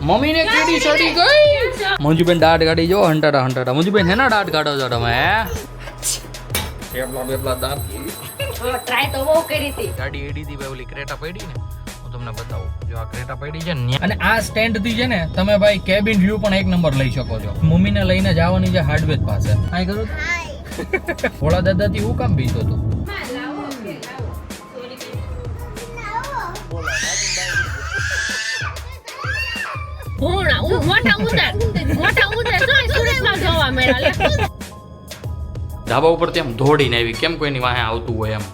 Mummy ને કીડી ચડી ગઈ. મંજુબેન દાઢ કાઢી જો હંટાડા હંટાડા. મંજુબેન હેના દાઢ કાઢો છો તમે? બેપલા બેપલા દાંત. ટ્રાય તો બહુ કરી હતી. ગાડી એડી થી ભાઈ ઓલી ક્રેટા પડી ને હું તમને બતાવું. જો આ ક્રેટા પડી છે ને અને આ સ્ટેન્ડ થી છે ને તમે ભાઈ કેબિન વ્યૂ પણ એક નંબર લઈ શકો છો. મમ્મી ને લઈને જવાની છે હાર્ડવેર પાસે. હાય કરું ભોળા દાદા થી હું કામ બીતો તું? ધાબા ઉપર તેમ દોડીને આવી કેમ કોઈની વાહે આવતું હોય એમ.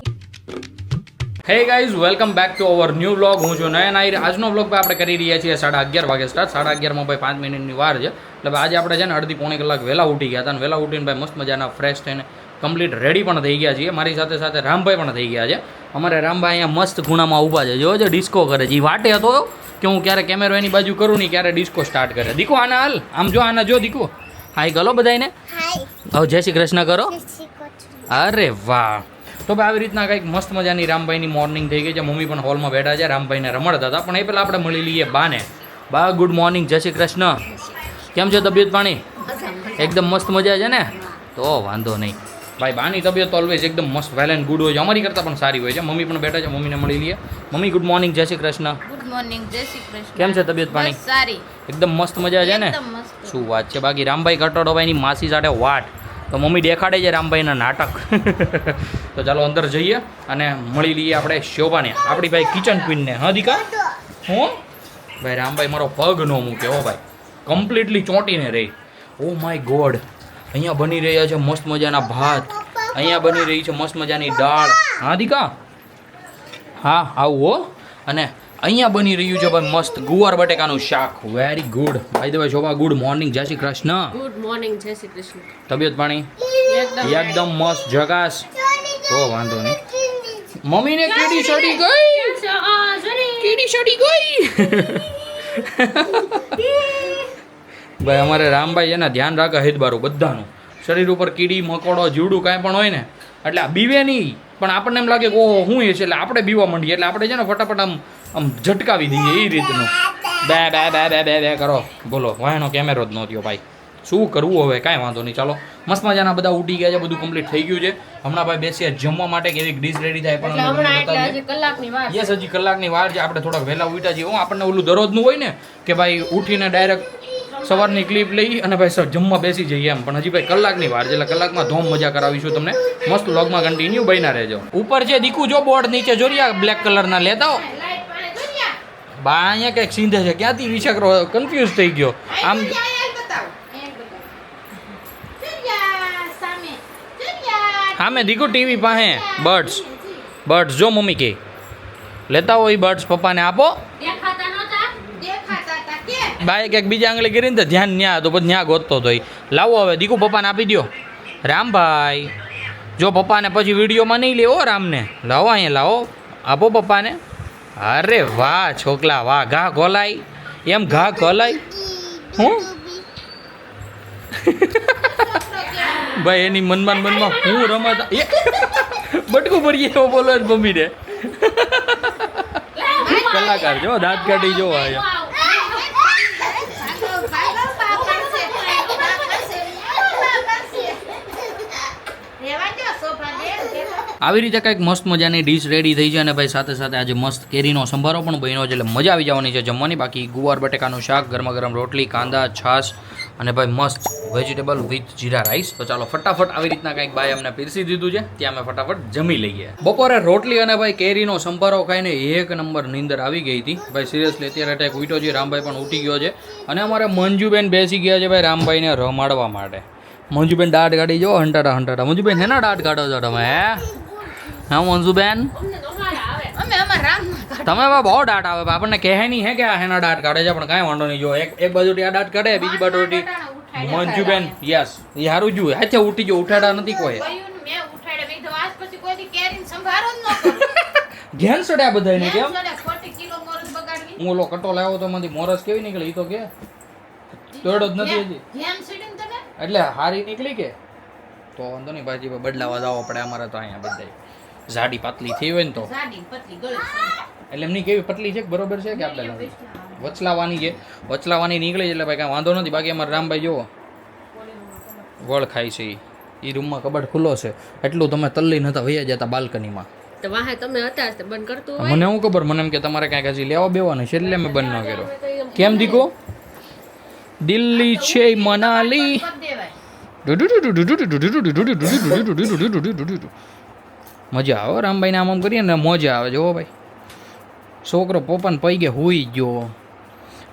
Hey guys welcome back to our new vlog. હું છું નયન આહિર. આજનો વ્લોગ આપણે કરી રહ્યા છીએ 11:30 વાગે સ્ટાર્ટ. 11:30 ભાઈ 5 મિનિટની વાર છે. એટલે આજે આપણે છે ને અડધી પોણી કલાક વહેલા ઉઠી ગયા હતા અને વહેલા ઉઠીને ભાઈ મસ્ત મજાના ફ્રેશ થઈને કમ્પ્લીટ રેડી પણ થઈ ગયા છીએ. મારી સાથે સાથે રામભાઈ પણ થઈ ગયા છે. અમારે રામભાઈ અહીંયા મસ્ત ખૂણામાં ઊભા છે. જો જે ડિસ્કો કરે છે એ વાટે હતો કે હું ક્યારે કેમેરો એની બાજુ કરું નહીં ક્યારે ડિસ્કો સ્ટાર્ટ કરે. દીકો આના હાલ આમ જો આના જો દીકો હાય ગલો બધાને. હવે જય શ્રી કૃષ્ણ કરો. અરે વાહ. તો ભાઈ આવી રીતના કંઈક મસ્ત મજાની રામભાઈની મોર્નિંગ થઈ ગઈ છે. મમ્મી પણ હોલમાં બેઠા છે રામભાઈને રમડતા હતા. પણ એ પહેલાં આપણે મળી લઈએ બાને. બા ગુડ મોર્નિંગ, જય શ્રી કૃષ્ણ. કેમ છે તબિયત પાણી? એકદમ મસ્ત મજા છે ને? તો વાંધો નહીં ભાઈ. બાની તબિયત તો ઓલવેઝ એકદમ મસ્ત વેલ એન્ડ ગુડ હોય છે. અમારી કરતાં પણ સારી હોય છે. મમ્મી પણ બેઠા છે. મમ્મીને મળી લઈએ. મમ્મી ગુડ મોર્નિંગ, જય શ્રી કૃષ્ણ. ગુડ મોર્નિંગ, જય શ્રી કૃષ્ણ. કેમ છે તબિયત પાણી? સારી. એકદમ મસ્ત મજા છે ને? શું વાત છે. બાકી રામભાઈ કટોડોભાઈની માસી સાથે વાટ તો મમ્મી દેખાડે છે રામભાઈના નાટક. તો ચાલો અંદર જઈએ અને મળી લઈએ આપણે શોભાને, આપણી ભાઈ કિચન ક્વીનને. હા દીકા હું ભાઈ રામભાઈ મારો પગ ન મૂકે હો ભાઈ, કમ્પ્લીટલી ચોંટીને રહી. Oh my God. અહીંયા બની રહ્યા છે મસ્ત મજાના ભાત, અહીંયા બની રહી છે મસ્ત મજાની દાળ. હા દીકા હા આવું હો. અને અહીંયા બની રહ્યું છે ભાઈ મસ્ત ગુવાર બટેકાનું શાક. Very good. ભાઈ દે ભાઈ શોભા ગુડ મોર્નિંગ, જય શ્રી કૃષ્ણ. ગુડ મોર્નિંગ, જય શ્રી કૃષ્ણ. તબિયત પાણી એકદમ મસ્ત જગાસ. તો વાંધો નહીં. મમ્મીને કીડી ચડી ગઈ. કીડી ચડી ગઈ. ભાઈ અમારે રામભાઈ એના ધ્યાન રાખે હેદબારું બધાનું. શરીર ઉપર કીડી મકોડો જીવડું કાંઈ પણ હોય ને એટલે આ બીવે નહીં, પણ આપણને એમ લાગે કે ઓહો શું એ છે એટલે આપણે બીવા માંડીએ. એટલે આપણે છે ને ફટાફટ આમ ઝટકાવી દઈએ એ રીતનું. બે બે બે બે બે બે કરો. બોલો વાયનો કેમેરો જ નહોતો ભાઈ. શું કરવું હવે? કાંઈ વાંધો નહીં. ચાલો મસ્ત મજાના બધા ઉઠી ગયા છે, બધું કમ્પ્લીટ થઈ ગયું છે. હમણાં ભાઈ બેસીએ જમવા માટે કેવી ડીશ રેડી થાય પણ યસ હજી કલાકની વાર છે. આપણે થોડાક વહેલા ઉઠ્યા છીએ. આપણને ઓલું દરરોજનું હોય ને કે ભાઈ ઉઠીને ડાયરેક્ટ સવારની ક્લિપ લઈ અને ભાઈ સર જમવા બેસી જઈએ એમ, પણ હજી ભાઈ કલાકની વાર છે. એટલે કલાકમાં ધોમ મજા કરાવીશું તમને. મસ્ત વ્લોગમાં કન્ટિન્યુ બન્યા રહેજો. ઉપર છે દીકુ જો બોર્ડ નીચે જોરિયા બ્લેક કલરના લેતા હો. બા અહીંયા કંઈક સીંધે છે. ક્યાંથી વિચારો કન્ફ્યુઝ થઈ ગયો આમ. હા મેં દીકુ ટીવી પાસે બર્ડ્સ જો મમ્મી કે લેતા હોય બર્ડ્સ પપ્પાને આપો. બાએ ક્યાંક બીજા આંગળી કરીને તો ધ્યાન ન્યા તો પછી ન્યા ગોતતો તો. લાવો હવે દીકુ પપ્પાને આપી દો. રામભાઈ જો પપ્પાને પછી વિડીયોમાં નહીં લેવો રામને. લાવો અહીંયા લાવો, આપો પપ્પાને. અરે વાહ છોકલા વાહ. ઘા ખોલાય એમ ઘા ખોલાય. હું ભાઈ એની મનમાં હું રમત બટકું ભરીએ એવો બોલો જ મમ્મીને. કલાકાર જો દાંત કાઢી જો અહીંયા. આવી રીતે કંઈક મસ્ત મજાની ડીશ રેડી થઈ છે અને ભાઈ સાથે સાથે આજે મસ્ત કેરીનો સંભારો પણ બન્યો છે. એટલે મજા આવી જવાની છે જમવાની. બાકી ગુવાર બટેકાનું શાક, ગરમા ગરમ રોટલી, કાંદા, છાશ અને ભાઈ મસ્ત વેજીટેબલ વિથ જીરા રાઈસ. તો ચાલો ફટાફટ આવી રીતના કંઈક ભાઈ અમને પીરસી દીધું છે ત્યાં અમે ફટાફટ જમી લઈએ. બપોરે રોટલી અને ભાઈ કેરીનો સંભારો ખાઈને એક નંબર નીંદર આવી ગઈ હતી ભાઈ. સિરિયસલી અત્યારે અટેક ઉઠ્યો છે. રામભાઈ પણ ઉઠી ગયો છે અને અમારે મંજુબેન બેસી ગયા છે ભાઈ રામભાઈને રમાડવા માટે. મંજુબેન દાઢ કાઢી જો હંટાડા હંટાડા. મંજુબેન હેના દાઢ કાઢો છો તમે? હા મંજુબેન તમે બહુ દાંત આવે આપણને કહે નહીં હે કે આ હેના દાંત કાઢે છે, પણ કાંઈ વાંધો નહીં. જો એક બાજુથી આ દાંત કાઢે, બીજી બાજુથી મંજુબેન યસ એ સારું જોયું. હાથે ઉઠી ગયો, ઉઠાડા નથી કોઈ. ઘેન સડ્યા બધાને કેમ? હું ઓલો કટો લાવ્યો તો માંથી મોરસ કેવી નીકળી તો કે તોડો જ નથી હજી. એટલે હારી નીકળી કે તો વાંધો નહીં ભાઈ બદલાવા જવો પડે અમારે તો અહીંયા બધા. જાડી પાતળી થઈ હોય ને તો એટલે એમની કેવી પતલી છે બરોબર છે કે આપણે વચલાવાની છે, વચલાવાની નીકળી એટલે ભાઈ કાંઈ વાંધો નથી. બાકી અમારા રામભાઈ જુઓ વળ ખાય છે. એ રૂમમાં કબાટ ખુલ્લો છે એટલું તમે તલ્લી નતા વૈયા જતા બાલ્કનીમાં. તો વાહે તમે હતા તે બંધ કરતું હોય. મને શું ખબર, મને એમ કે તમારે કાંઈક હજી લેવા બેવાનું છે એટલે મેં બંધ ન કર્યો. કેમ દીકો દિલ્હી છે મનાલી મજા આવે રામભાઈને આમ આમ કરીએ ને મજા આવે. જોવો ભાઈ છોકરો પપ્પાને પૈ કે હુઈ ગયો.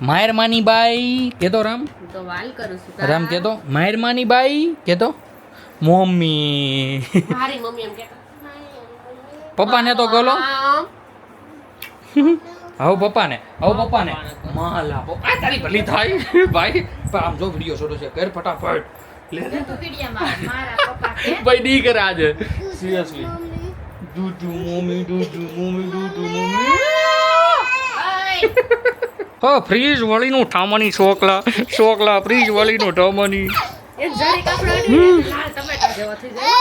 માયર માની બાઈ કેતો રામ, તો વાલ કરું છું. રામ કેતો માયર માની બાઈ કેતો મમ્મી. મારી મમ્મી એમ કહેતા પપ્પાને તો ગલો આવો પપ્પાને માલા પપ્પા તારી ભલી થાય ભાઈ. આમ જો વિડિયો છોટો છે કર ફટાફટ લે ભાઈ ડી કરે આજે સિરિયસલી. ડૂડુ મમ્મી હા ફ્રીજ વાળીનું ઠામણી શોકલા ફ્રીજ વાળીનું ઠામણી એ જરી કપડા લાલ ટમેટા જેવા થઈ જાય.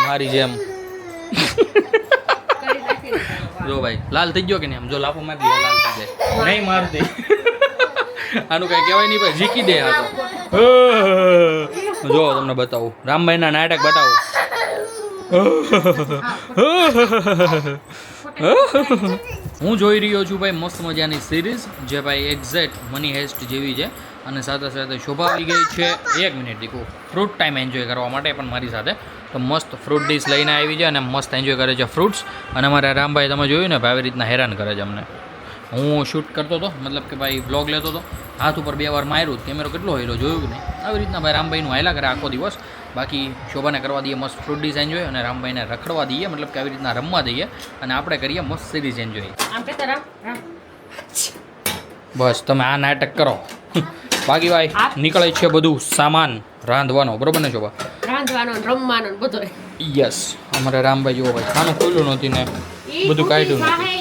મારી જેમ કરી નાખી જો ભાઈ લાલ થઈ ગયો કે નહીં, આમ જો લાફો મારી દે લાલ થઈ જાય. નહીં માર દે આનું કઈ કહેવાય નહીં ભાઈ, ઝીકી દે આ તો. જો તમને બતાવું રામભાઈના નાટક બતાવું. હું જોઈ રહ્યો છું ભાઈ મસ્ત મજાની સિરીઝ જે ભાઈ એક્ઝેક્ટ મની હેસ્ટ જેવી છે અને સાથે સાથે શોભા આવી ગઈ છે. 1 મિનિટ દીકું ફ્રૂટ ટાઈમ એન્જોય કરવા માટે પણ મારી સાથે તો મસ્ત ફ્રૂટ ડીશ લઈને આવી છે અને મસ્ત એન્જોય કરે છે ફ્રૂટ્સ. અને અમારા રામભાઈ તમે જોયું ને ભાઈ આવી રીતના હેરાન કરે છે અમને. હું શૂટ કરતો હતો મતલબ કે ભાઈ વ્લોગ લેતો હતો, હાથ ઉપર 2 વાર માર્યું, કેમેરો કેટલો હેલો જોયું કે નહીં. આવી રીતના ભાઈ રામભાઈનું હાયલા કરે આખો દિવસ. બાકી શોભાને કરવા દઈએ મસ્ત ફ્રૂટ ડીશ એન્જોય અને રામભાઈને રખડવા દઈએ મતલબ કે આવી રીતના રમવા દઈએ અને આપણે કરીએ મસ્ત સિરીઝ એન્જોય. આમ કહેતા રામ બસ તમે આ નાટક કરો. બાકી ભાઈ નીકળે છે બધું સામાન રાંધવાનો, બરોબર ને શોભા? રાંધવાનો ને રમવાનો ને બધો. યસ અમારે રામભાઈ જોવો ભાઈ ખાનું ખુલ્લું નહોતી ને બધું કાઢ્યું નથી.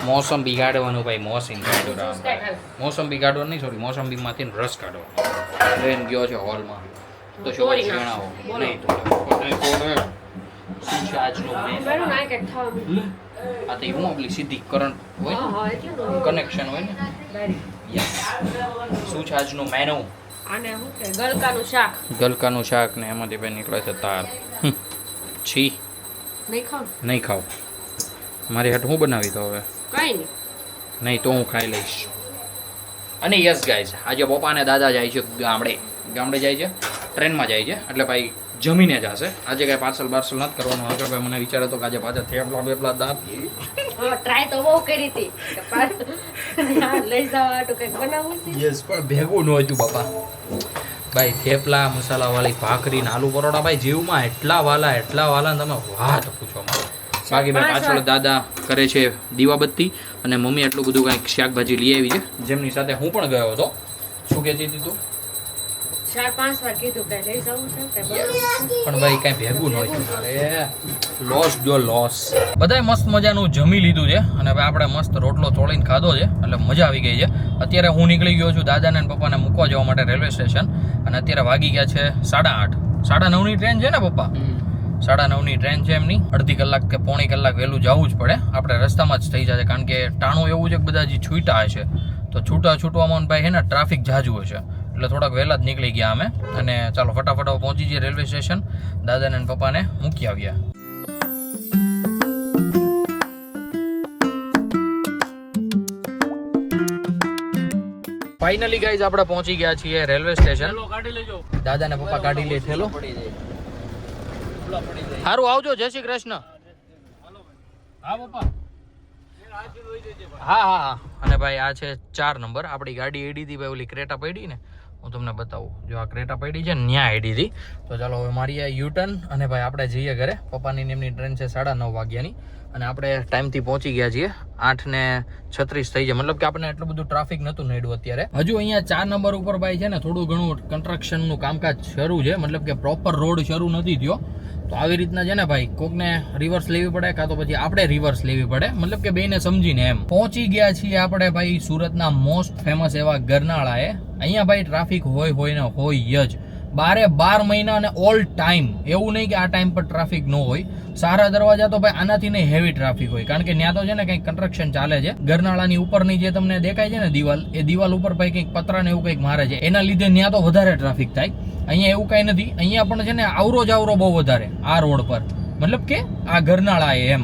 મોસમ બિગાડવાનું ભાઈ, મોસમ કાઢ્યું રામભાઈ. મોસમ બિગાડવાનું નહીં, સોરી મોસંબીમાંથી રસ કાઢવાનો. લઈને ગયો છે હોલમાં તો શોભા જણાવો નહીં તો શું છે આજનું મેનુ? આ તો હું આપણી સીધી કરંટ હોય કનેક્શન હોય ને. યસ શું છે આજનું મેનુ? આને શું કે ગલકાનું શાક. ગલકાનું શાક ને એમાંથી ભાઈ નીકળે છે તાર. છી નહીં ખાવ નહીં ખાવ. મારી હાટ હું બનાવી તો હવે કઈ નહીં. નહીં તો હું ખાઈ લઈશ. અને યસ ગાઈઝ આજે પપ્પા અને દાદા જાય છે ગામડે જાય છે, ટ્રેનમાં જાય છે એટલે ભાઈ જમીને જ હશે. આજે કાંઈ પાર્સલ નથી કરવાનું. આગળ ભાઈ મને વિચાર હતો કે આજે પાછા થેપલા બેપલા દાંત ટ્રાય તો બહુ કરી હતી લઈ જવા હાટું કંઈક બનાવવું છે. યસ પણ ભેગું ન હતું બાપા. ભાઈ થેપલા મસાલાવાળી ભાખરી ને આલુ પરોઠા ભાઈ જીવમાં એટલા વાલા ને તમે વાત પૂછો. બાકી ભાઈ પાછળ દાદા કરે છે દીવાબત્તી અને મમ્મી એટલું બધું કાંઈક શાકભાજી લઈ આવી છે જેમની સાથે હું પણ ગયો હતો. શું કહેતી હતી તું? 4-5 વાર કીધું કે લઈ જવું છે કે પણ ભાઈ કાંઈ ભેગું ન હતું. અરે લોસ જો લોસ. બધાય મસ્ત મજાનું જમી લીધું છે અને ભાઈ આપણે મસ્ત રોટલો ચોળીને ખાધો છે એટલે મજા આવી ગઈ છે. અત્યારે હું નીકળી ગયો છું દાદાને અને પપ્પાને મૂકવા જવા માટે રેલવે સ્ટેશન અને અત્યારે વાગી ગયા છે 8:30. 9:30ની ટ્રેન છે ને પપ્પા? 9:30ની ટ્રેન છે એમની. અડધી કલાક કે પોણી કલાક વહેલું જવું જ પડે. આપણે રસ્તામાં જ થઈ જશે કારણ કે ટાણું એવું છે કે બધા હજી છૂટા હશે તો છૂટવામાં ભાઈ છે ને ટ્રાફિક જાજુ હશે એટલે થોડાક વહેલા જ નીકળી ગયા અમે અને ચાલો ફટાફટ પહોંચી જઈએ રેલવે સ્ટેશન. દાદાને અને પપ્પાને મૂકી આવ્યા. ફાઇનલી ગાઈઝ આપણે પહોંચી ગયા છીએ રેલવે સ્ટેશન. દાદા ને પપ્પા કાઢી લે થેલો. સારું આવજો. જય શ્રી કૃષ્ણ. હા પપ્પા. હા અને ભાઈ આ છે 4 નંબર. આપણી ગાડી એડી હતી ભાઈ, ઓલી ક્રેટા પડી ને હું તમને બતાવું. જો આ ક્રેટા પડી છે ને ત્યાં એડી હતી. તો ચાલો હવે મારી આ યુટર્ન અને ભાઈ આપણે જઈએ ઘરે. પપ્પાની એમની ટ્રેન છે 9:30 વાગ્યાની અને આપણે ટાઈમથી પહોંચી ગયા છીએ. 8:36 થઈ જાય મતલબ કે આપણે એટલું બધું ટ્રાફિક નહોતું નડ્યું અત્યારે. હજુ અહીંયા 4 નંબર ઉપર ભાઈ છે ને થોડું ઘણું કન્સ્ટ્રક્શનનું કામકાજ શરૂ છે મતલબ કે પ્રોપર રોડ શરૂ નથી થયો. તો આવી રીતના છે ને ભાઈ કોકને રિવર્સ લેવી પડે કાં તો પછી આપણે રિવર્સ લેવી પડે મતલબ કે બેને સમજીને એમ. પહોંચી ગયા છીએ આપણે ભાઈ સુરતના મોસ્ટ ફેમસ એવા ગરનાળાએ. અહીંયા ભાઈ ટ્રાફિક હોય ને હોય જ. 12 મહિના અને ઓલ ટાઈમ. એવું નહીં કે આ ટાઈમ પર ટ્રાફિક ન હોય. સારા દરવાજા તો ભાઈ આનાથી નહીં હેવી ટ્રાફિક હોય, કારણ કે ત્યાં તો છે ને કંઈક કન્સ્ટ્રક્શન ચાલે છે. ગરનાળાની ઉપરની જે તમને દેખાય છે ને દિવાલ, એ દિવાલ ઉપર ભાઈ કંઈક પતરા ને એવું કંઈક મારે છે, એના લીધે ત્યાં તો વધારે ટ્રાફિક થાય. અહીંયા એવું કાંઈ નથી. અહીંયા પણ છે ને આવરો બહુ વધારે આ રોડ પર, મતલબ કે આ ગરનાળા એમ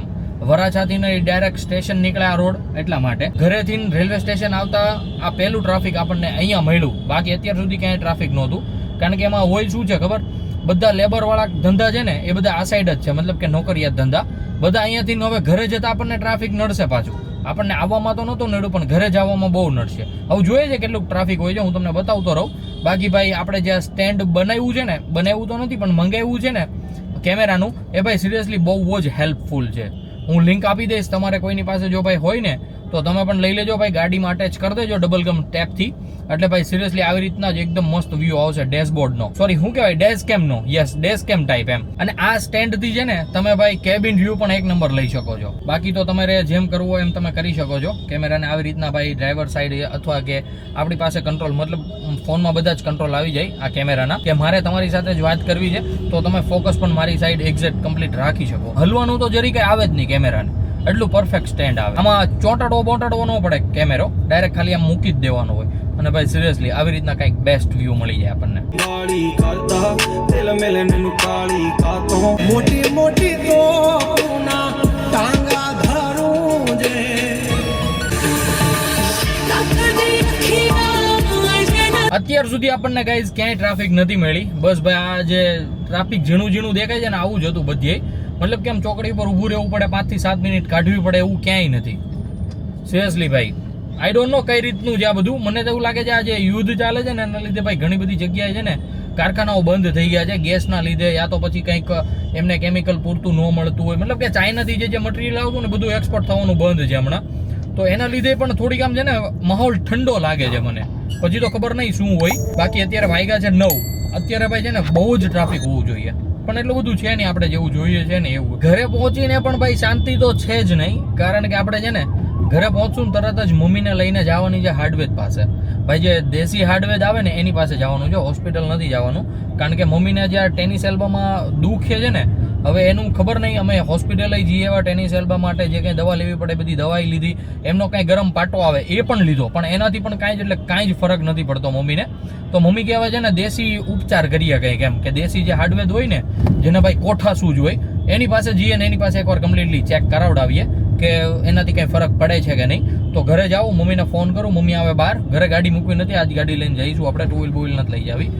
વરાછાથી ડાયરેક્ટ સ્ટેશન નીકળે આ રોડ, એટલા માટે. ઘરેથી રેલવે સ્ટેશન આવતા આ પહેલું ટ્રાફિક આપણને અહીંયા મળ્યું. બાકી અત્યાર સુધી ક્યાંય ટ્રાફિક નહોતું, કારણ કે એમાં હોય શું છે ખબર, બધા લેબર વાળા ધંધા છે ને એ બધા આ સાઈડ જ છે, મતલબ કે નોકરિયાત ધંધા બધા અહીંયાથી. હવે ઘરે જતા આપણને ટ્રાફિક નડશે પાછું. આપણને આવવામાં તો નહોતું નડ્યું, પણ ઘરે જવામાં બહુ નડશે. હવે જોઈએ છે કેટલું ટ્રાફિક હોય છે, હું તમને બતાવતો રહું. બાકી ભાઈ આપણે જે સ્ટેન્ડ બનાવ્યું છે ને, બનાવ્યું તો નથી પણ મંગાવ્યું છે ને કેમેરાનું, એ ભાઈ સિરિયસલી બહુ જ હેલ્પફુલ છે. હું લિંક આપી દઈશ, તમારે કોઈની પાસે જો ભાઈ હોય ને તો તમે પણ લઈ લેજો ભાઈ. ગાડીમાં અટેચ કરી દેજો ડબલ ગમ ટેપથી, એટલે ભાઈ સિરિયસલી આવી રીતના જ એકદમ મસ્ત વ્યૂ આવશે ડેશબોર્ડનો. સોરી શું કહેવાય, ડેશ કેમનો. યસ, ડેશ કેમ ટાઈપ એમ. અને આ સ્ટેન્ડથી છે ને તમે ભાઈ કેબિન વ્યૂ પણ એક નંબર લઈ શકો છો. બાકી તો તમારે જેમ કરવું હોય એમ તમે કરી શકો છો. કેમેરાને આવી રીતના ભાઈ ડ્રાઈવર સાઈડ અથવા કે આપણી પાસે કંટ્રોલ, મતલબ ફોનમાં બધા જ કંટ્રોલ આવી જાય આ કેમેરાના, કે મારે તમારી સાથે જ વાત કરવી છે તો તમે ફોકસ પણ મારી સાઈડ એક્ઝેક્ટ કમ્પ્લીટ રાખી શકો. હલવાનું તો જરી કંઈ આવે જ નહીં કેમેરાને, એટલું પરફેક્ટ સ્ટેન્ડ આવે. આમાં ચોંટાડવો ન પડે કેમેરો, ડાયરેક્ટ ખાલી આમ મૂકી જ દેવાનો હોય. અને ભાઈ સિરિયસલી આવી રીતના કંઈક બેસ્ટ વ્યૂ મળી જાય આપણને. મોટી મોટી અત્યાર સુધી આપણને ગાઈઝ ક્યાંય ટ્રાફિક નથી મળી. બસ ભાઈ આ જે ટ્રાફિક ઝીણું દેખાય છે ને, આવું જ હતું બધે. મતલબ કે આમ ચોકડી પર ઊભું રહેવું પડે, 5 થી 7 મિનિટ કાઢવી પડે, એવું ક્યાંય નથી. સિરિયસલી ભાઈ આઈ ડોન્ટ નો કઈ રીતનું છે આ બધું. મને તો એવું લાગે છે આ જે યુદ્ધ ચાલે છે ને એના લીધે ભાઈ ઘણી બધી જગ્યાએ છે ને કારખાનાઓ બંધ થઈ ગયા છે ગેસના લીધે, યા તો પછી કંઈક એમને કેમિકલ પૂરતું ન મળતું હોય. મતલબ કે ચાઇનાથી જે મટીરિયલ આવતું ને બધું એક્સપોર્ટ થવાનું બંધ છે હમણાં. તો એના લીધે પણ થોડીક આમ છે ને માહોલ ઠંડો લાગે છે મને. પછી તો ખબર નહીં શું હોય. બાકી અત્યારે વાગ્યા છે 9. અત્યારે ભાઈ છે ને બહુ જ ટ્રાફિક હોવું જોઈએ, પણ એટલું બધું છે નહીં આપણે જેવું જોઈએ છે ને એવું. ઘરે પહોંચીને પણ ભાઈ શાંતિ તો છે જ નહીં, કારણ કે આપણે છે ને ઘરે પહોંચશું તરત જ મમ્મીને લઈને જવાની છે હાર્ડવેજ પાસે. ભાઈ જે દેશી હાર્ડવેજ આવે ને એની પાસે જવાનું છે, હોસ્પિટલ નથી જવાનું. કારણ કે મમ્મીને જ્યાં ટેનિસ એલ્બામાં દુખે છે ને, હવે એનું ખબર નહીં. અમે હોસ્પિટલે જઈએ એવા ટેનિસ એલ્બા માટે જે કંઈ દવા લેવી પડે બધી દવાઈ લીધી. એમનો કાંઈ ગરમ પાટો આવે એ પણ લીધો, પણ એનાથી પણ કાંઈ જ એટલે કાંઈ જ ફરક નથી પડતો મમ્મીને. તો મમ્મી કહેવાય છે ને દેશી ઉપચાર કરીએ કંઈક એમ, કે દેશી જે હાર્ડવેજ હોય ને, જેને ભાઈ કોઠાસૂજ હોય, એની પાસે જઈએ ને એની પાસે એકવાર કમ્પ્લીટલી ચેક કરાવડાવીએ કે એનાથી કંઈ ફરક પડે છે કે નહીં. તો ઘરે જાઉં, મમ્મીને ફોન કરું, મમ્મી આવે બહાર. ઘરે ગાડી મૂકવી નથી, આજ ગાડી લઈને જઈશું આપણે. ટુ વ્હીલ નથી લઈ જાવી,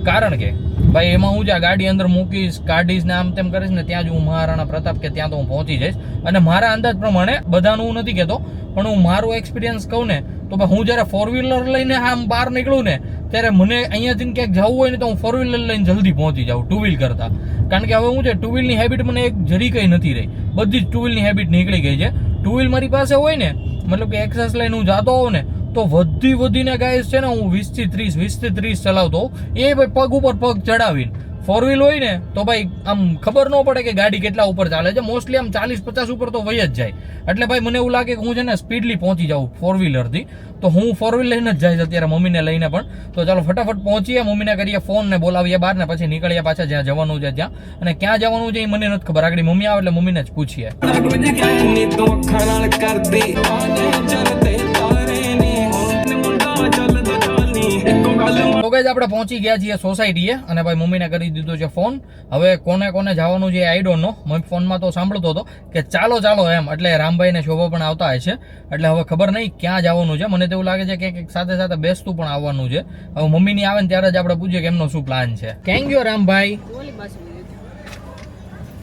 કારણ કે ભાઈ એમાં હું જ્યાં ગાડી અંદર મૂકીશ, કાઢીશ ને આમ તેમ કરીશ ને, ત્યાં જ હું મહારાણા પ્રતાપ કે ત્યાં તો હું પહોંચી જઈશ. અને મારા અંદાજ પ્રમાણે, બધાનું હું નથી કહેતો, પણ હું મારું એક્સપિરિયન્સ કહું ને તો ભાઈ હું જ્યારે 4 વ્હીલર લઈને આમ બહાર નીકળું ને, ત્યારે મને અહીંયાથી ક્યાંક જવું હોય ને તો હું 4 વ્હીલર લઈને જલ્દી પહોંચી જાઉં 2 વ્હીલ કરતાં. કારણ કે હવે હું છે 2 વ્હીલની હેબિટ મને એક જરી કંઈ નથી રહી, બધી જ 2 વ્હીલની હેબિટ નીકળી ગઈ છે. 2 વ્હીલ મારી પાસે હોય ને, મતલબ કે એક્સેસ લઈને હું જતો હોઉં ને, તો વધીને ગાઈસ છે ને હું 20 થી 30 ચલાવતો હોઉં, એ ભાઈ પગ ઉપર પગ ચડાવીને. 4 વ્હીલ હોય ને તો ભાઈ આમ ખબર ન પડે કે ગાડી કેટલા ઉપર ચાલે છે. મોસ્ટલી આમ 40-50 ઉપર તો વહી જ જાય. એટલે ભાઈ મને એવું લાગે કે હું છે ને સ્પીડલી પહોંચી જાઉં 4 વ્હીલરથી. તો હું 4 વ્હીલ લઈને જ જઈશ અત્યારે, મમ્મીને લઈને પણ. તો ચાલો ફટાફટ પહોંચીએ, મમ્મીને કરીએ ફોન ને બોલાવીએ બહાર, ને પછી નીકળીએ પાછા જ્યાં જવાનું છે ત્યાં. અને ક્યાં જવાનું છે એ મને નથી ખબર, આગળ મમ્મી આવે એટલે મમ્મીને જ પૂછીએ. તો ગાઈસ આપણે પહોંચી ગયા છીએ સોસાયટીએ, અને ભાઈ મમ્મીને કરી દીધો છે ફોન. હવે કોને કોને જવાનું છે આઈ ડોન્ટ નો. મમ્મી ફોનમાં તો સાંભળતો હતો કે ચાલો એમ, એટલે રામભાઈ ને શોભા પણ આવતા હશે. એટલે હવે ખબર નહીં ક્યાં જવાનું છે. મને તો એવું લાગે છે કે સાથે બેસતું પણ આવવાનું છે. હવે મમ્મીની આવે ને ત્યારે જ આપણે પૂછીએ કે એમનો શું પ્લાન છે. કેમ ગયો રામભાઈ?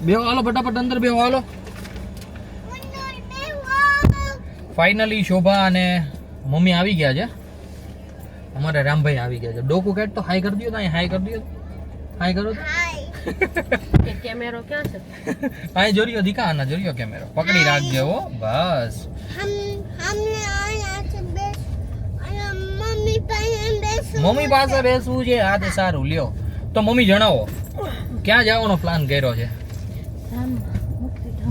બેહો હાલો, ફટાફટ અંદર બેહો હાલો. ફાઇનલી શોભા અને મમ્મી આવી ગયા છે. અમારે રામભાઈ આવી ગયા છે. ડોકુ કેટ તો હાઈ કરી દો, તો હાઈ કરી દો, હાઈ કરો. કેમેરો ક્યાં છે? હાઈ જોરિયો દીકા, આના જોરિયો કેમેરો પકડી રાખજે હો. બસ મમ્મી પાસે બેસવું છે. હા તે સારું, લ્યો. તો મમ્મી જણાવો ક્યાં જવાનો પ્લાન કર્યો છે?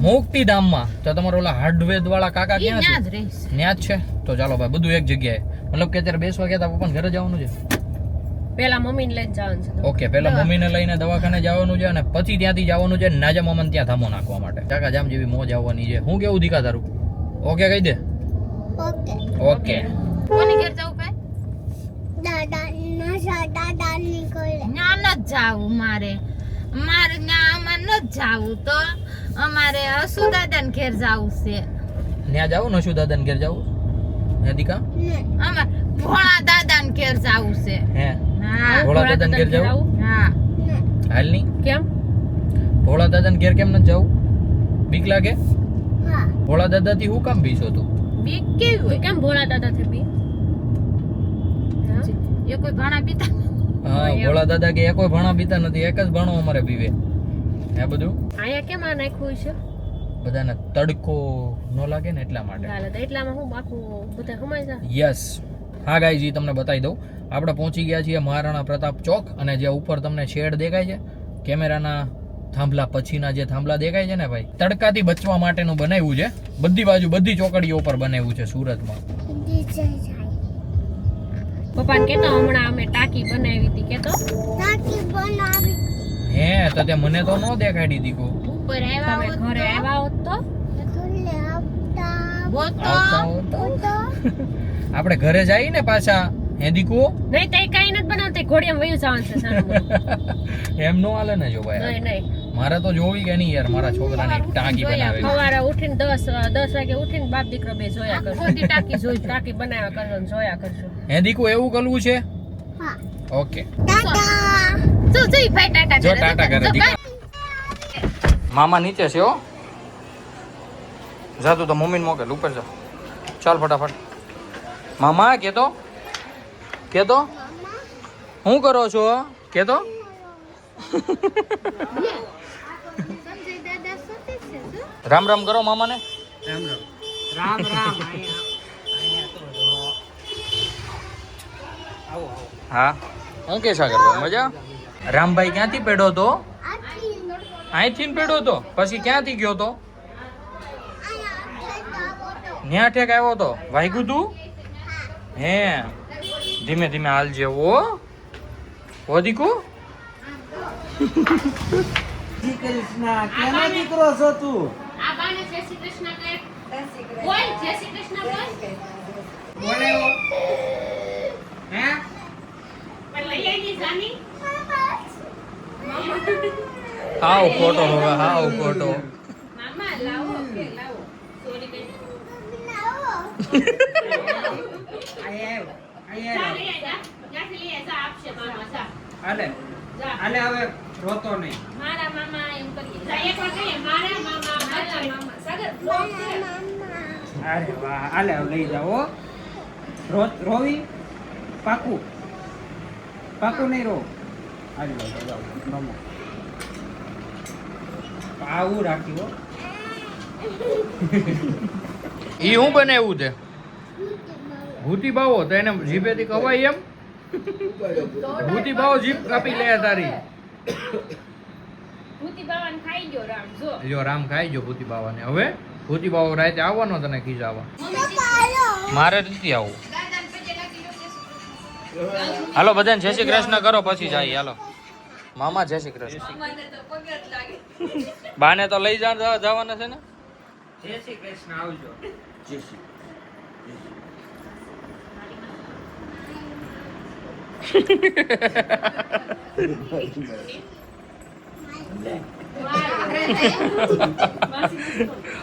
મુક્તિધામમાં. તો તમારો ઓલા હાર્ડવેજ વાળા કાકા ક્યાં છે? ત્યાં જ છે. તો ચાલો ભાઈ બધું એક જગ્યાએ, મતલબ કે અત્યારે બેસવા ગયા હતા, પપ્પાને ઘરે જવાનું છે. પેલા મમ્મીને લઈને જવાનું છે. ઓકે, પેલા મમ્મીને લઈને દવાખાને જવાનું છે અને પછી ત્યાંથી જવાનું છે નાજા મામાને ત્યાં થામો નાખવા માટે. કાકા જામ જેવી મોજ આવવાની છે. હું કેવું દીકા તારું? ઓકે કહી દે. ઓકે. કોની ઘેર જવું ભાઈ? ના ન જાવું મારે ના અમારે ન જાવું તો અમારે હસુ દાદાને ઘેર જાવું છે. ત્યાં જાવું નશુ દાદાને ઘેર જાવું? હે દીકા? અમાર ભોળા દાદાને ઘેર જાવું છે. હે હા ભોળા દાદાને ઘેર જાવું? હા હાલ ની કેમ? ભોળા દાદાને ઘેર કેમ નથી જાવું? બીક લાગે? ભોળા દાદાથી હું કામ બીસો તું? બીક કેવી હોય? કેમ ભોળા દાદા થી બી? એ કોઈ ભાણા પીતા હા, ભોળા દાદા કે એ કોઈ ભણા પીતા નથી, એક જ ભણો અમારે પીવે. હે બધું અહીંયા કેમ આ નાખ્યું છે? બધાને તડકો ન લાગે ને એટલા માટે. ચાલે તો એટલામાં હું આખું બધા સમાઈ જાય. યસ. હા ગાઈઝ, તમને બતાવી દઉં, આપણે પહોંચી ગયા છીએ મહારાણા પ્રતાપ ચોક અને જે ઉપર તમને શેડ દેખાય છે કેમેરાના થાંભલા પછીના જે થાંભલા દેખાય છે ને ભાઈ, તડકાથી બચવા માટેનું બનાવ્યું છે. બધી બાજુ બધી ચોકડીઓ ઉપર બનાવ્યું છે સુરતમાં. પપ્પાને કેતો હમણાં અમે ટાંકી બનાવી હતી કેતો. હે તો તે મને તો ન દેખાડી દીકો. ઉપર આવ્યા તમે હોત ઘરે આવ્યા હોત તો આવતા હોત તો. આપણે ઘરે જઈએ ને પાછા. હે દીકો? નહીં તે કઈ નથી બનાવતી, ઘોડિયામાં વયું જવાનું છે સાનું. એમ નો હાલે ને જો ભાઈ. નહીં નહીં મારે તો જોવી કે નહીં યાર, મારા છોકરાની ટાંકી બનાવે. સવારે ઉઠીને 10 વાગે ઉઠીને બાપ દીકરો બે જોયા કરજો. ખોટી ટાંકી જોઈ ટાંકી બનાવ્યા કરજો ને જોયા કરજો. હે દીકો એવું કરવું છે? ઓકે. જો જઈ ભાઈ ટાટા જો કરે ટાટા કરે દીકા. મામા નીચે છે હો. જા તું તો મમ્મીને મોકલ, ઉપર જા. ચાલ ફટાફટ. મામા કેતો હું કરો છો? કેતો સંજય દાદા સતી છે જો. રામ રામ કરો મામાને. રામ રામ હા, હું કે સાગરભાઈ મજા? રામભાઈ ક્યાંથી પેડો તો? અહીંથી ને પેડો તો પછી ક્યાંથી ગયો તો? ન્યા ઠેક આવ્યો તો? વાગ્યું તું? હે ધીમે ધીમે હાલ જેવો હો દીકુ. શ્રી કૃષ્ણ કેનો દીકરો છો તું? આ બાને જય શ્રી કૃષ્ણ કહે. બોલ જય શ્રી કૃષ્ણ બોલ. બોલાવો હે પણ લઈ આવી જાની. હાવ ખોટો હવે, હાવ ખોટો. મામા લાવો કે લાવો. સોરી બેન. હાલે હાલે હવે રોતો નહીં. મારા મામા એમ કરીએ. એક વાર કહીએ મારા મામા સાગર vlog છે. અરે વાહ હાલે હવે લઈ જાઓ હો. રોવી પાકું નહીં રો. હાલે જાઓ રમો. આવું રાખ્યું હો. ઈ હું બનાવ્યું છે? ભૂતી બાવો તો એને જીભેથી કવાય એમ? ભૂતી બાવો જીભ કાપી લે તારી. ભૂતી બાવાને ખાઈ ગયો રામ જો. જો રામ ખાઈ ગયો ભૂતી બાવાને. હવે ભૂતી બાવો રાતે આવવાનો તને ખીજાવા. મારે નથી આવું. હાલો બધાને જય શ્રી કૃષ્ણ કરો પછી જાય. હાલો મામા જય શ્રી કૃષ્ણ. બાને તો લઈ જવાના છે ને. જય શ્રી કૃષ્ણ આવજો. જય શ્રી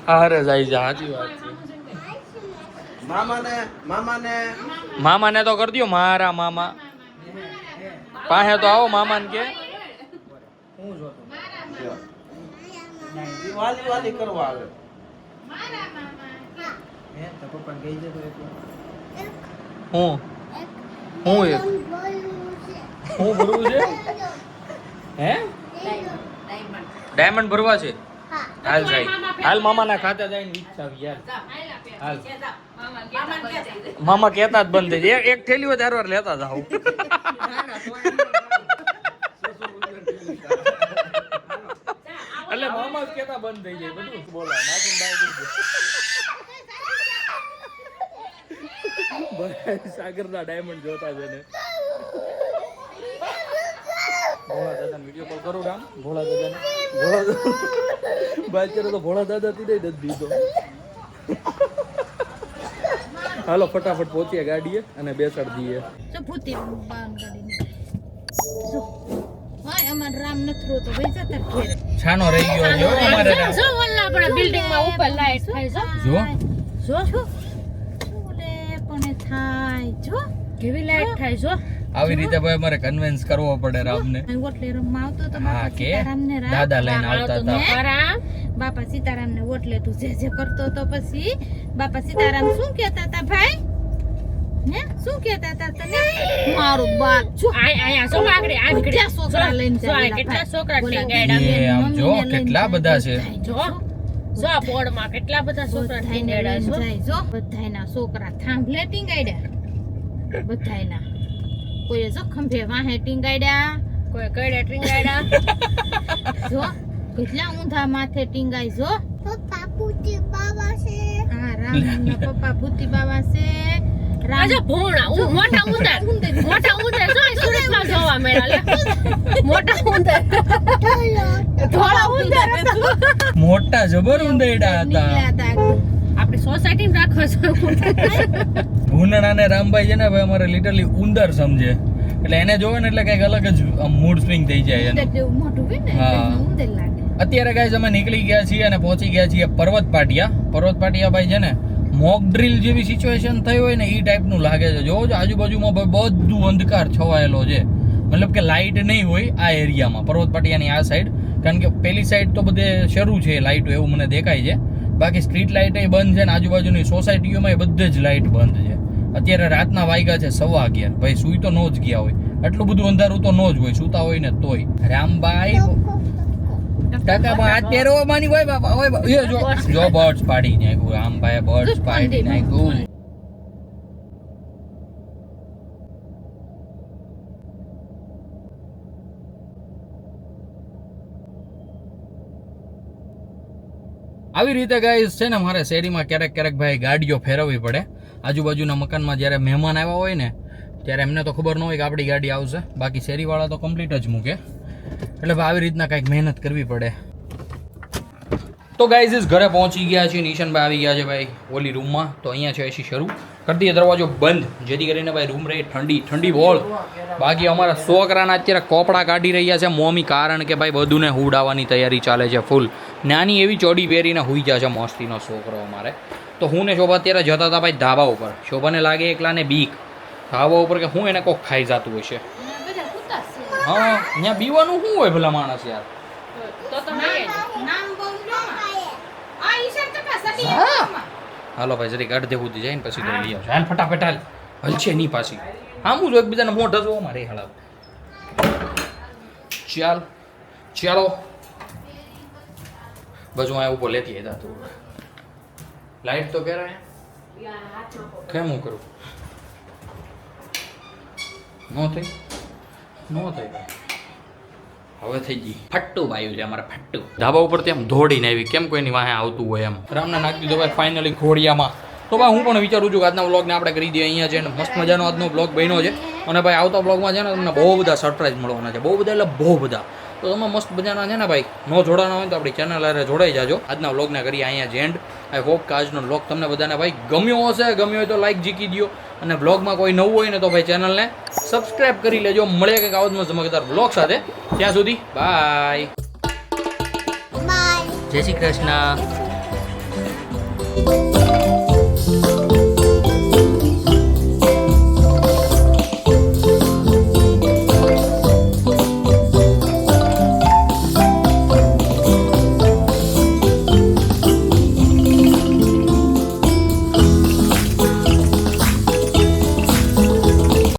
હારે જાય છે, સાચી વાત છે. મામાને તો કરી દો. મારા મામા પાસે તો આવો. મામાને કે હું જોતો વાલી કરવા આવે. હે તો પપ્પા ગઈ જતો એટલે હું એક હું ભરવું છે? હે ડાયમંડ ભરવા છે? હાલ જાય, હાલ મામાના ખાતે જઈને વિચાર યાર. હાલ મામા કહેતા જ બંધ થઈ જાય. એક થેલી હોય વાર લેતા જાવ. એટલે મામા જ કહેતા બંધ થઈ જાય બધું બોલા નાખીને સાગરના ડાયમંડ જોતા છે ને. ભોળા દાદાને વિડીયો કોલ કરું રામ ભોળા દાદાને ભોળા દાદા બાઈક કરે તો ભોળા દાદા થી નથી દીધો હાલો ફટાફટ પહોંચીએ ગાડીએ અને બેસાડી દઈએ જો ભૂતી બાન ગાડી જો ઓય અમાર રામ નથરો તો ભાઈ જતા ઘેર છાનો રહી ગયો જો અમારે રામ જો ઓલા આપણા બિલ્ડિંગ માં ઉપર લાઈટ થાય જો જો ઓલે પણ થાય જો કેવી લાઈટ થાય જો આવી રીતે ભાઈ અમારે કન્વિન્સ કરવો પડે રામને ઓટલે રમવા આવતો તો હા બાપા કે સીતારામને રામ દાદા લઈને આવતા હતા ખરા બાપા સીતારામને ઓટલે તું જે કરતો તો પછી બાપા સીતારામ શું કહેતા હતા ભાઈ ને શું કહેતા હતા તને મારો બાપ જો આયા જો આગળ કેટલા છોકરા લઈને જો જાય કેટલા છોકરા બોલા, ટેંગાડ્યા એ આમ જો કેટલા બધા છે જો જો આ બોર્ડ માં કેટલા બધા છોકરા બધાયને ટેંગાડ્યા લઈને છો જાય જો બધાયના છોકરા થાંભલે ટીંગાડ્યા બધાયના કોઈ જો ખંભે વાહે ટીંગાડ્યા કોઈ કડે ટેંગાડ્યા જો કેટલા ઊંધા માથે ટીંગાય જો પપ્પા ભૂતી બાબા છે હા રામના પપ્પા ભૂતી બાબા છે આજો ભોણા મોટા ઉંદર જો સુરતમાં જોવા મળ્યા લે મોટા ઉંદર થોડા ઉંદર મોટા જબર ઊંડાઈડા હતા નીકળ્યા હતા આપણી સોસાયટી માં રાખો છો ભૂંડણા ને રામભાઈ છે ને ભાઈ અમારે લિટરલી ઉંદર સમજે એટલે એને જોવે ને એટલે કઈક અલગ જ મૂડ સ્વિંગ થઈ જાય ઉંદર એનું જેવું મોટું હોય ને હા. એટલે ઉંદર લાગે અત્યારે ગાઈસ અમે નીકળી ગયા છીએ અને પહોંચી ગયા છીએ પર્વત પાટિયા ભાઈ છે ને મોક ડ્રીલ જેવી સિચ્યુએશન થઈ હોય ને એ ટાઈપનું લાગે છે જોવો છો આજુબાજુમાં ભાઈ બધું અંધકાર છવાયેલો છે મતલબ કે લાઇટ નહીં હોય આ એરિયામાં પર્વત પાટિયાની આ સાઈડ કારણ કે પેલી સાઈડ તો બધે શરૂ છે લાઇટો એવું મને દેખાય છે બાકી સ્ટ્રીટ લાઇટ એ બંધ છે ને આજુબાજુની સોસાયટીઓમાં એ બધે જ લાઇટ બંધ છે અત્યારે રાતના વાગ્યા છે 11:15 ભાઈ સુઈ તો નો જ ગયા હોય આટલું બધું અંધારું તો નો જ હોય સુતા હોય ને તોય રામભાઈ ટકામાં અત્યારે ઓ માની હોય બાપા ઓય બાપા. એ જો બર્ડ્સ પાડી નાખ્યું રામભાઈ બર્ડ્સ પાડી નાખ્યું આવી રીતે ગાઈસ છે ને મારે શેરીમાં ક્યારેક ભાઈ ગાડીઓ ફેરવવી પડે આજુબાજુના મકાનમાં જ્યારે મહેમાન આવ્યા હોય ને ત્યારે એમને તો ખબર ન હોય કે આપણી ગાડી આવશે બાકી શેરીવાળા તો કમ્પ્લીટ જ મૂકે એટલે ભાઈ આવી રીતના કંઈક મહેનત કરવી પડે તો ગાઈઝ ઘરે પહોંચી ગયા છીએ નિશાનભાઈ આવી ગયા છે ભાઈ ઓલી રૂમમાં તો અહીંયા છે એસી શરૂ કરી દઈએ દરવાજો બંધ જેથી કરીને ભાઈ રૂમ રહે ઠંડી બોળ બાકી અમારા છોકરાના અત્યારે કોપડા કાઢી રહ્યા છે મોમી કારણ કે ભાઈ બધુંને હુડાવવાની તૈયારી ચાલે છે ફૂલ નાની એવી ચોડી પહેરીને હુઈ જાય છે મસ્તીનો છોકરો અમારે તો હું ને શોભા અત્યારે જતા હતા ભાઈ ધાબા ઉપર શોભાને લાગે એકલાને બીક ધાબા ઉપર કે હું એને કોક ખાઈ જતું હશે બધા કૂતા છે હા અહીંયા બીવાનું શું હોય ભલા માણસ યાર તો તમે નામ બહુ આ ઈશર ચકા સટી હા. હાલો ભાઈ જરીક અડધે સુધી જાય ને પછી તો લઈ આવશે હાલ ફટાફટ હાલ હલશે નહીં પાછી હા હું જો એકબીજાને મોઢા જોવો મારે હાલ ચાલો બાજુ આ ઉપર લેતી હતા તું લાઈટ તો કેરા કેમ હું કરું નો થઈ હવે થઈ ગઈ ફટ્ટુ બાયું છે અમારા ફટ્ટુ ધાબા ઉપરથી આમ દોડીને આવી કેમ કોઈની વાહે આવતું હોય એમ રામને નાખી દીધો ભાઈ ફાઇનલી ઘોડિયામાં તો ભાઈ હું પણ વિચારું છું કે આજના વ્લોગને આપણે કરી દઈએ અહીંયા છે ને મસ્ત મજાનો આજનો વ્લોગ બન્યો છે અને ભાઈ આવતા વ્લોગમાં છે ને તમને બહુ બધા સરપ્રાઈઝ મળવાના છે બહુ બધા એટલે બહુ બધા તો તમે મસ્ત મજાના છે ને ભાઈ નો જોડાના હોય તો આપણી ચેનલ હારે જોડાઈ જાજો આજના વ્લોગને કરીએ અહીંયા જ એન્ડ આઈ હોપ કે આજનો વ્લોગ તમને બધાને ભાઈ ગમ્યો હશે ગમ્યો હોય તો લાઈક જીકી દો અને વ્લોગમાં કોઈ નવું હોય ને તો ભાઈ ચેનલને સબસ્ક્રાઇબ કરી લેજો મળે કંઈક આવો જ ચમકદાર વ્લોગ સાથે ત્યાં સુધી બાય જય શ્રી કૃષ્ણ